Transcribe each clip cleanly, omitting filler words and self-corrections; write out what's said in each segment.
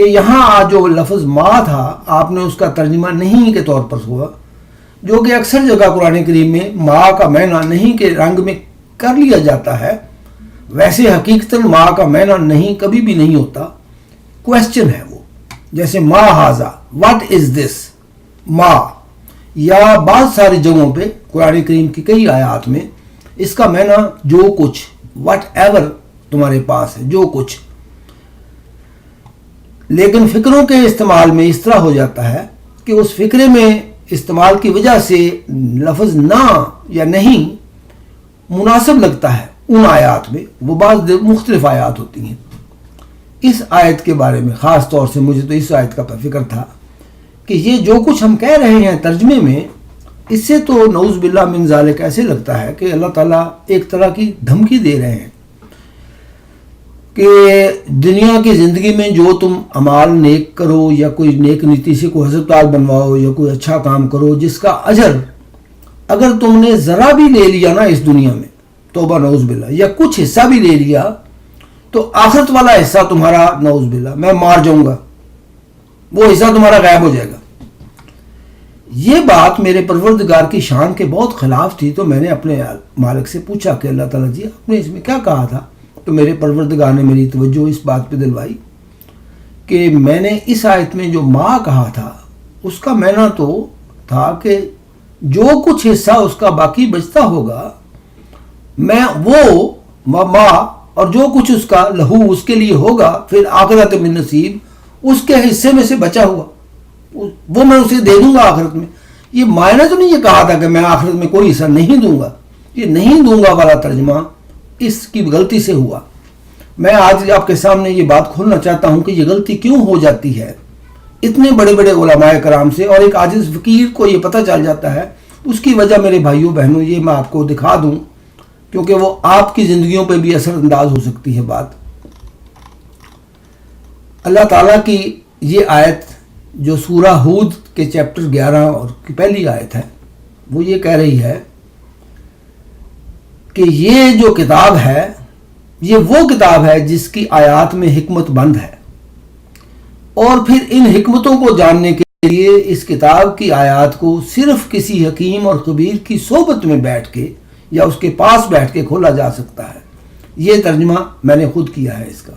کہ یہاں جو لفظ ما تھا آپ نے اس کا ترجمہ نہیں کے طور پر ہوا، جو کہ اکثر جگہ قرآن کریم میں ما کا معنی نہیں کے رنگ میں کر لیا جاتا ہے، ویسے حقیقتاً ما کا معنی نہیں کبھی بھی نہیں ہوتا، کویسچن ہے وہ، جیسے ما ہاذا، واٹ از دس، ما، یا بعض ساری جگہوں پہ قرآن کریم کی کئی آیات میں اس کا معنی جو کچھ، واٹ ایور تمہارے پاس ہے، جو کچھ، لیکن فکروں کے استعمال میں اس طرح ہو جاتا ہے کہ اس فکرے میں استعمال کی وجہ سے لفظ نہ یا نہیں مناسب لگتا ہے ان آیات میں، وہ بعض مختلف آیات ہوتی ہیں۔ اس آیت کے بارے میں خاص طور سے مجھے تو اس آیت کا فکر تھا کہ یہ جو کچھ ہم کہہ رہے ہیں ترجمے میں، اس سے تو نعوذ باللہ من ذالک ایسے لگتا ہے کہ اللہ تعالیٰ ایک طرح کی دھمکی دے رہے ہیں کہ دنیا کی زندگی میں جو تم اعمال نیک کرو یا کوئی نیک نیتی سے کوئی ہسپتال بنواؤ یا کوئی اچھا کام کرو جس کا اجر اگر تم نے ذرا بھی لے لیا نا اس دنیا میں، توبہ نعوذ باللہ، یا کچھ حصہ بھی لے لیا تو آخرت والا حصہ تمہارا نعوذ باللہ میں مار جاؤں گا، وہ حصہ تمہارا غائب ہو جائے گا۔ یہ بات میرے پروردگار کی شان کے بہت خلاف تھی، تو میں نے اپنے مالک سے پوچھا کہ اللہ تعالیٰ جی آپ نے اس میں کیا کہا تھا؟ تو میرے پروردگار نے میری توجہ اس بات پہ دلوائی کہ میں نے اس آیت میں جو ما کہا تھا اس کا معنی تو تھا کہ جو کچھ حصہ اس کا باقی بچتا ہوگا میں وہ ما اور جو کچھ اس کا لہو اس کے لیے ہوگا پھر آخرت من نصیب، اس کے حصے میں سے بچا ہوا وہ میں اسے دے دوں گا آخرت میں۔ یہ معنی تو نہیں یہ کہا تھا کہ میں آخرت میں کوئی حصہ نہیں دوں گا، یہ نہیں دوں گا والا ترجمہ اس کی غلطی سے ہوا۔ میں آج آپ کے سامنے یہ بات کھولنا چاہتا ہوں کہ یہ غلطی کیوں ہو جاتی ہے اتنے بڑے بڑے علماء کرام سے، اور ایک عاجز فقیر کو یہ پتہ چل جاتا ہے۔ اس کی وجہ میرے بھائیوں بہنوں یہ میں آپ کو دکھا دوں کیونکہ وہ آپ کی زندگیوں پہ بھی اثر انداز ہو سکتی ہے بات۔ اللہ تعالیٰ کی یہ آیت جو سورہ ہود کے چیپٹر 11 اور کی پہلی آیت ہے، وہ یہ کہہ رہی ہے کہ یہ جو کتاب ہے یہ وہ کتاب ہے جس کی آیات میں حکمت بند ہے، اور پھر ان حکمتوں کو جاننے کے لیے اس کتاب کی آیات کو صرف کسی حکیم اور خبیر کی صحبت میں بیٹھ کے یا اس کے پاس بیٹھ کے کھولا جا سکتا ہے۔ یہ ترجمہ میں نے خود کیا ہے اس کا۔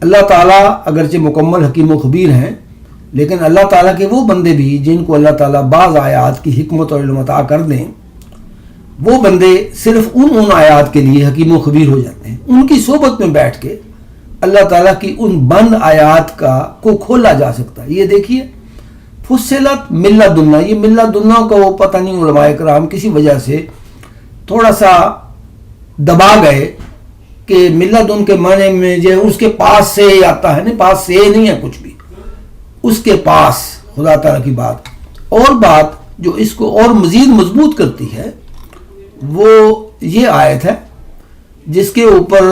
اللہ تعالیٰ اگرچہ مکمل حکیم و خبیر ہیں، لیکن اللہ تعالیٰ کے وہ بندے بھی جن کو اللہ تعالیٰ بعض آیات کی حکمت اور علم عطا کر دیں، وہ بندے صرف ان آیات کے لیے حکیم و خبیر ہو جاتے ہیں۔ ان کی صحبت میں بیٹھ کے اللہ تعالیٰ کی ان بند آیات کو کھولا جا سکتا ہے۔ یہ دیکھیے فصلت من لدنا، یہ من لدنا کا وہ پتہ نہیں علماء کرام کسی وجہ سے تھوڑا سا دبا گئے کہ من لدن کے معنی میں جو اس کے پاس سے آتا ہے نا، پاس سے نہیں ہے کچھ بھی، اس کے پاس خدا تعالیٰ کی بات۔ اور بات جو اس کو اور مزید مضبوط کرتی ہے وہ یہ آیت ہے جس کے اوپر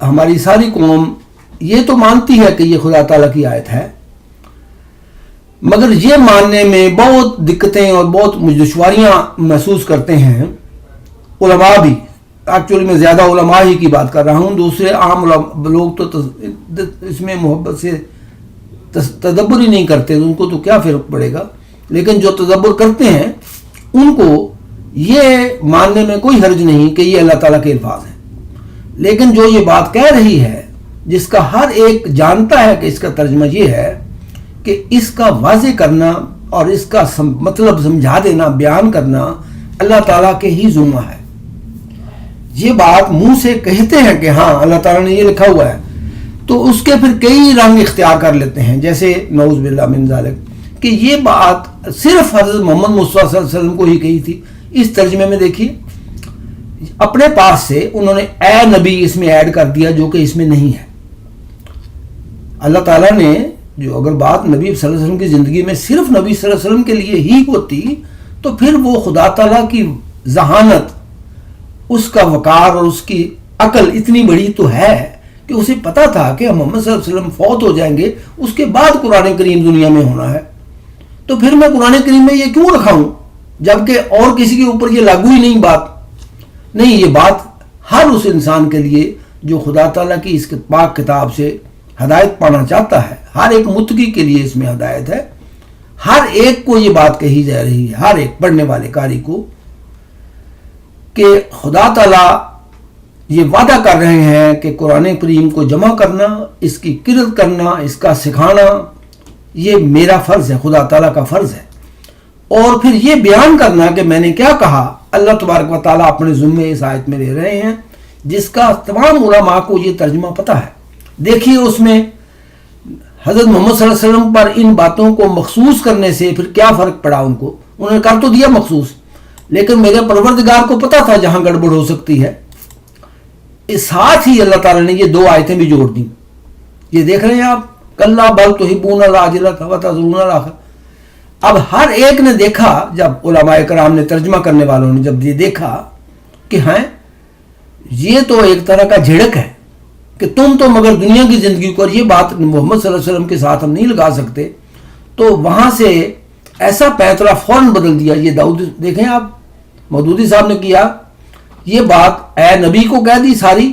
ہماری ساری قوم یہ تو مانتی ہے کہ یہ خدا تعالیٰ کی آیت ہے، مگر یہ ماننے میں بہت دقتیں اور بہت دشواریاں محسوس کرتے ہیں علماء بھی۔ ایکچولی میں زیادہ علماء ہی کی بات کر رہا ہوں، دوسرے عام لوگ تو اس میں محبت سے تدبر ہی نہیں کرتے، ان کو تو کیا فرق پڑے گا، لیکن جو تدبر کرتے ہیں ان کو یہ ماننے میں کوئی حرج نہیں کہ یہ اللہ تعالیٰ کے الفاظ ہیں۔ لیکن جو یہ بات کہہ رہی ہے جس کا ہر ایک جانتا ہے کہ اس کا ترجمہ یہ ہے کہ اس کا واضح کرنا اور اس کا مطلب سمجھا دینا، بیان کرنا اللہ تعالیٰ کے ہی ذمہ ہے۔ یہ بات منہ سے کہتے ہیں کہ ہاں اللہ تعالیٰ نے یہ لکھا ہوا ہے، تو اس کے پھر کئی رنگ اختیار کر لیتے ہیں، جیسے نعوذ باللہ من ذالک کہ یہ بات صرف حضرت محمد مصطفیٰ صلی اللہ علیہ وسلم کو ہی کہی تھی۔ اس ترجمے میں دیکھیے اپنے پاس سے انہوں نے اے نبی اس میں ایڈ کر دیا جو کہ اس میں نہیں ہے۔ اللہ تعالیٰ نے جو اگر بات نبی صلی اللہ علیہ وسلم کی زندگی میں صرف نبی صلی اللہ علیہ وسلم کے لیے ہی ہوتی تو پھر وہ خدا تعالیٰ کی ذہانت، اس کا وقار اور اس کی عقل اتنی بڑی تو ہے کہ اسے پتا تھا کہ محمد صلی اللہ علیہ وسلم فوت ہو جائیں گے، اس کے بعد قرآن کریم دنیا میں ہونا ہے، تو پھر میں قرآن کریم میں یہ کیوں رکھا ہوں جبکہ اور کسی کے اوپر یہ لاگو ہی نہیں بات نہیں۔ یہ بات ہر اس انسان کے لیے جو خدا تعالیٰ کی اس پاک کتاب سے ہدایت پانا چاہتا ہے، ہر ایک متقی کے لیے اس میں ہدایت ہے. ہر ایک کو یہ بات کہی جا رہی ہے، ہر ایک پڑھنے والے قاری کو، کہ خدا تعالیٰ یہ وعدہ کر رہے ہیں کہ قرآن کریم کو جمع کرنا، اس کی قرأت کرنا، اس کا سکھانا، یہ میرا فرض ہے، خدا تعالیٰ کا فرض ہے. اور پھر یہ بیان کرنا کہ میں نے کیا کہا. اللہ تبارک و تعالیٰ اپنے ذمے اس آیت میں لے رہے ہیں، جس کا تمام علماء کو یہ ترجمہ پتہ ہے. دیکھیے اس میں حضرت محمد صلی اللہ علیہ وسلم پر ان باتوں کو مخصوص کرنے سے پھر کیا فرق پڑا ان کو. انہوں نے کر تو دیا مخصوص، لیکن میرے پروردگار کو پتہ تھا جہاں گڑبڑ ہو سکتی ہے. اس ساتھ ہی اللہ تعالیٰ نے یہ 2 آیتیں بھی جوڑ دیں. یہ دیکھ رہے ہیں آپ، کلا بل تحبون العاجلۃ وتذرون الآخرۃ. اب ہر ایک نے دیکھا، جب علماء کرام نے، ترجمہ کرنے والوں نے جب یہ دیکھا کہ ہاں یہ تو ایک طرح کا جھڑک ہے کہ تم تو مگر دنیا کی زندگی کو، اور یہ بات محمد صلی اللہ علیہ وسلم کے ساتھ ہم نہیں لگا سکتے، تو وہاں سے ایسا پیترا فوراً بدل دیا. یہ داؤد دیکھیں آپ، مودودی صاحب نے کیا، یہ بات اے نبی کو کہہ دی ساری،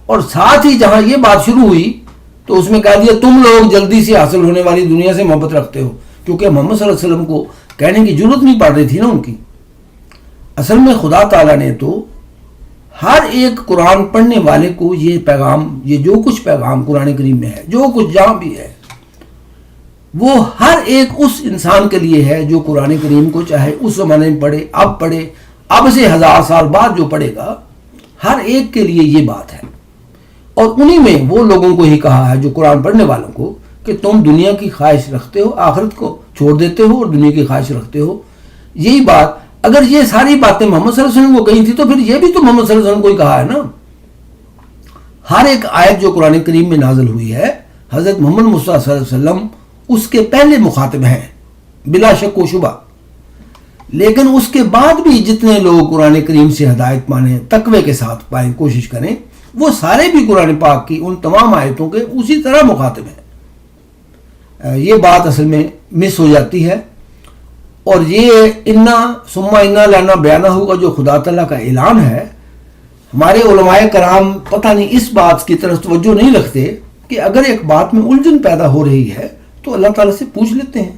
اور ساتھ ہی جہاں یہ بات شروع ہوئی تو اس میں کہہ دیا تم لوگ جلدی سے حاصل ہونے والی دنیا سے محبت رکھتے ہو، کیونکہ محمد صلی اللہ علیہ وسلم کو کہنے کی ضرورت نہیں پڑ رہی تھی نا ان کی. اصل میں خدا تعالیٰ نے تو ہر ایک قرآن پڑھنے والے کو یہ پیغام، یہ جو کچھ پیغام قرآن کریم میں ہے، جو کچھ جہاں بھی ہے، وہ ہر ایک اس انسان کے لیے ہے جو قرآن کریم کو چاہے اس زمانے میں پڑھے، اب سے 1000 سال بعد جو پڑھے گا، ہر ایک کے لیے یہ بات ہے. اور انہی میں وہ لوگوں کو ہی کہا ہے جو قرآن پڑھنے والوں کو کہ تم دنیا کی خواہش رکھتے ہو، آخرت کو چھوڑ دیتے ہو اور دنیا کی خواہش رکھتے ہو. یہی بات، اگر یہ ساری باتیں محمد صلی اللہ علیہ وسلم کو کہی تھی تو پھر یہ بھی تو محمد صلی اللہ علیہ وسلم کو ہی کہا ہے نا. ہر ایک آیت جو قرآن کریم میں نازل ہوئی ہے، حضرت محمد مصطفیٰ صلی اللہ علیہ وسلم اس کے پہلے مخاطب ہیں بلا شک و شبہ. لیکن اس کے بعد بھی جتنے لوگ قرآن کریم سے ہدایت پانے، تقوی کے ساتھ پائیں، کوشش کریں، وہ سارے بھی قرآن پاک کی ان تمام آیتوں کے اسی طرح مخاطب ہیں. یہ بات اصل میں مس ہو جاتی ہے. اور یہ انا ثم انا لنا بیانہ ہوگا جو خدا تعالیٰ کا اعلان ہے، ہمارے علماء کرام پتہ نہیں اس بات کی طرف توجہ نہیں رکھتے کہ اگر ایک بات میں الجھن پیدا ہو رہی ہے تو اللہ تعالیٰ سے پوچھ لیتے ہیں.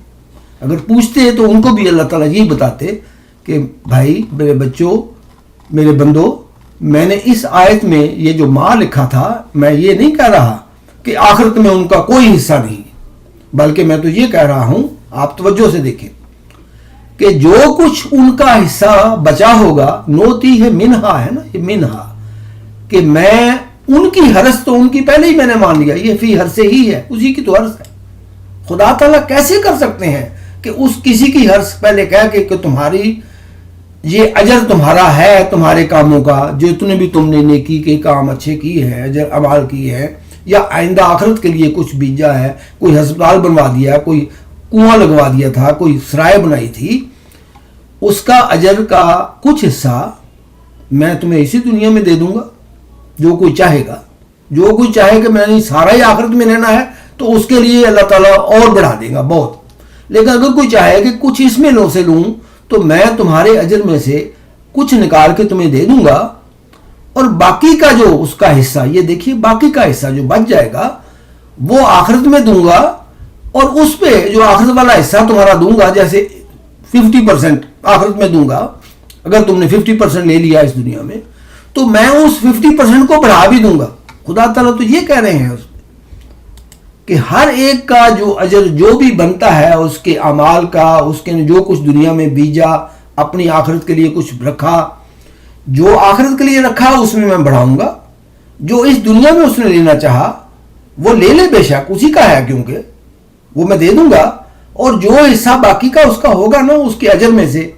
اگر پوچھتے ہیں تو ان کو بھی اللہ تعالیٰ یہی بتاتے کہ بھائی، میرے بچوں، میرے بندو، میں نے اس آیت میں یہ جو ماں لکھا تھا، میں یہ نہیں کہہ رہا کہ آخرت میں ان کا کوئی حصہ نہیں، بلکہ میں تو یہ کہہ رہا ہوں، آپ توجہ سے دیکھیں، کہ جو کچھ ان کا حصہ بچا ہوگا، نوتی ہے منہا، ہے نا، یہ منہا، کہ میں ان کی حرس تو ان کی پہلے ہی میں نے مان لیا، یہ فی حرس ہی ہے، اسی کی تو حرس ہے. خدا تعالیٰ کیسے کر سکتے ہیں کہ اس کسی کی حرس پہلے کہہ کے کہ تمہاری یہ اجر تمہارا ہے تمہارے کاموں کا، جو اتنے بھی تم نے نیکی کے کام اچھے کیے ہیں، اجر اعمال کیے ہیں، یا آئندہ آخرت کے لیے کچھ بیجا ہے، کوئی ہسپتال بنوا دیا، کوئی کنواں لگوا دیا تھا، کوئی سرائے بنائی تھی، اس کا اجر کا کچھ حصہ میں تمہیں اسی دنیا میں دے دوں گا. جو کوئی چاہے گا، جو کوئی چاہے کہ میں نے سارا ہی آخرت میں لینا ہے تو اس کے لیے اللہ تعالیٰ اور بڑھا دے گا بہت. لیکن اگر کوئی چاہے کہ کچھ اس میں سے لوں تو میں تمہارے اجر میں سے کچھ نکال کے تمہیں دے دوں گا، اور باقی کا جو اس کا حصہ، یہ دیکھیے باقی کا حصہ جو بچ جائے گا وہ آخرت میں دوں گا، اور اس پہ جو آخرت والا حصہ تمہارا دوں گا، جیسے 50% آخرت میں دوں گا. اگر تم نے 50% لے لیا اس دنیا میں تو میں اس 50% کو بڑھا بھی دوں گا. خدا تعالیٰ تو یہ کہہ رہے ہیں اس میں کہ ہر ایک کا جو اجر جو بھی بنتا ہے، اس کے اعمال کا، اس کے جو کچھ دنیا میں بیجا، اپنی آخرت کے لیے کچھ رکھا، جو آخرت کے لیے رکھا اس میں بڑھاؤں گا. جو اس دنیا میں اس نے لینا چاہا وہ لے لے، بے شک اسی کا ہے، کیونکہ وہ میں دے دوں گا. اور جو حصہ باقی کا اس کا ہوگا نا، اس کے اجر میں سے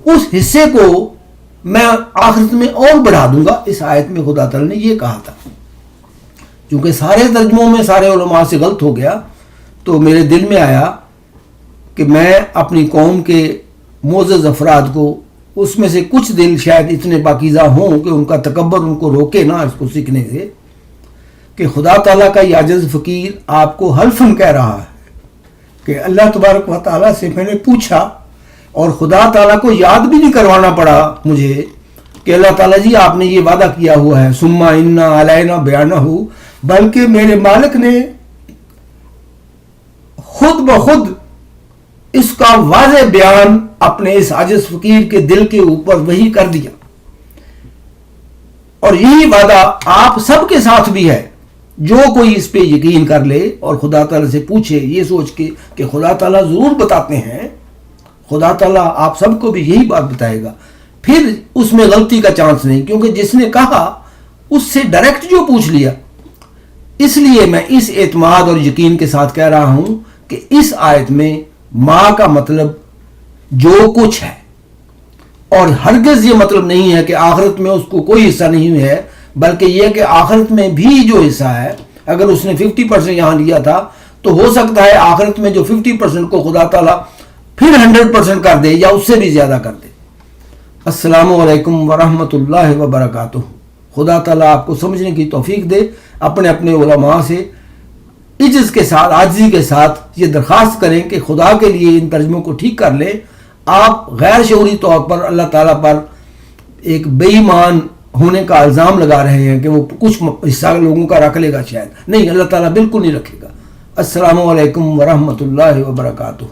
اس حصے کو میں آخرت میں اور بڑھا دوں گا. اس آیت میں خدا تعالیٰ نے یہ کہا تھا. چونکہ سارے ترجموں میں سارے علماء سے غلط ہو گیا تو میرے دل میں آیا کہ میں اپنی قوم کے معزز افراد کو، اس میں سے کچھ دل شاید اتنے پاکیزہ ہوں کہ ان کا تکبر ان کو روکے نا اس کو سیکھنے سے، کہ خدا تعالیٰ کا یہ عاجز فقیر آپ کو حلفاً کہہ رہا ہے کہ اللہ تبارک و تعالیٰ سے میں نے پوچھا، اور خدا تعالیٰ کو یاد بھی نہیں کروانا پڑا مجھے کہ اللہ تعالیٰ جی آپ نے یہ وعدہ کیا ہوا ہے، ثم انا علینا بیانہ، بلکہ میرے مالک نے خود بخود اس کا واضح بیان اپنے اس عاجز فقیر کے دل کے اوپر وحی کر دیا. اور یہی وعدہ آپ سب کے ساتھ بھی ہے. جو کوئی اس پہ یقین کر لے اور خدا تعالیٰ سے پوچھے یہ سوچ کے کہ خدا تعالیٰ ضرور بتاتے ہیں, خدا تعالیٰ آپ سب کو بھی یہی بات بتائے گا, پھر اس میں غلطی کا چانس نہیں, کیونکہ جس نے کہا اس سے ڈائریکٹ جو پوچھ لیا. اس لیے میں اس اعتماد اور یقین کے ساتھ کہہ رہا ہوں کہ اس آیت میں ماں کا مطلب جو کچھ ہے, اور ہرگز یہ مطلب نہیں ہے کہ آخرت میں اس کو کوئی حصہ نہیں ہے, بلکہ یہ کہ آخرت میں بھی جو حصہ ہے, اگر اس نے 50% یہاں لیا تھا تو ہو سکتا ہے آخرت میں جو 50% کو خدا تعالیٰ پھر 100% کر دے یا اس سے بھی زیادہ کر دے. السلام علیکم ورحمۃ اللہ وبرکاتہ. خدا تعالیٰ آپ کو سمجھنے کی توفیق دے. اپنے اپنے علماء سے عجز کے ساتھ, عاجزی کے ساتھ یہ درخواست کریں کہ خدا کے لیے ان ترجموں کو ٹھیک کر لیں. آپ غیر شعوری طور پر اللہ تعالیٰ پر ایک بے ایمان ہونے کا الزام لگا رہے ہیں کہ وہ کچھ حصہ لوگوں کا رکھ لے گا. شاید نہیں, اللہ تعالیٰ بالکل نہیں رکھے گا. السلام علیکم ورحمۃ اللہ وبرکاتہ.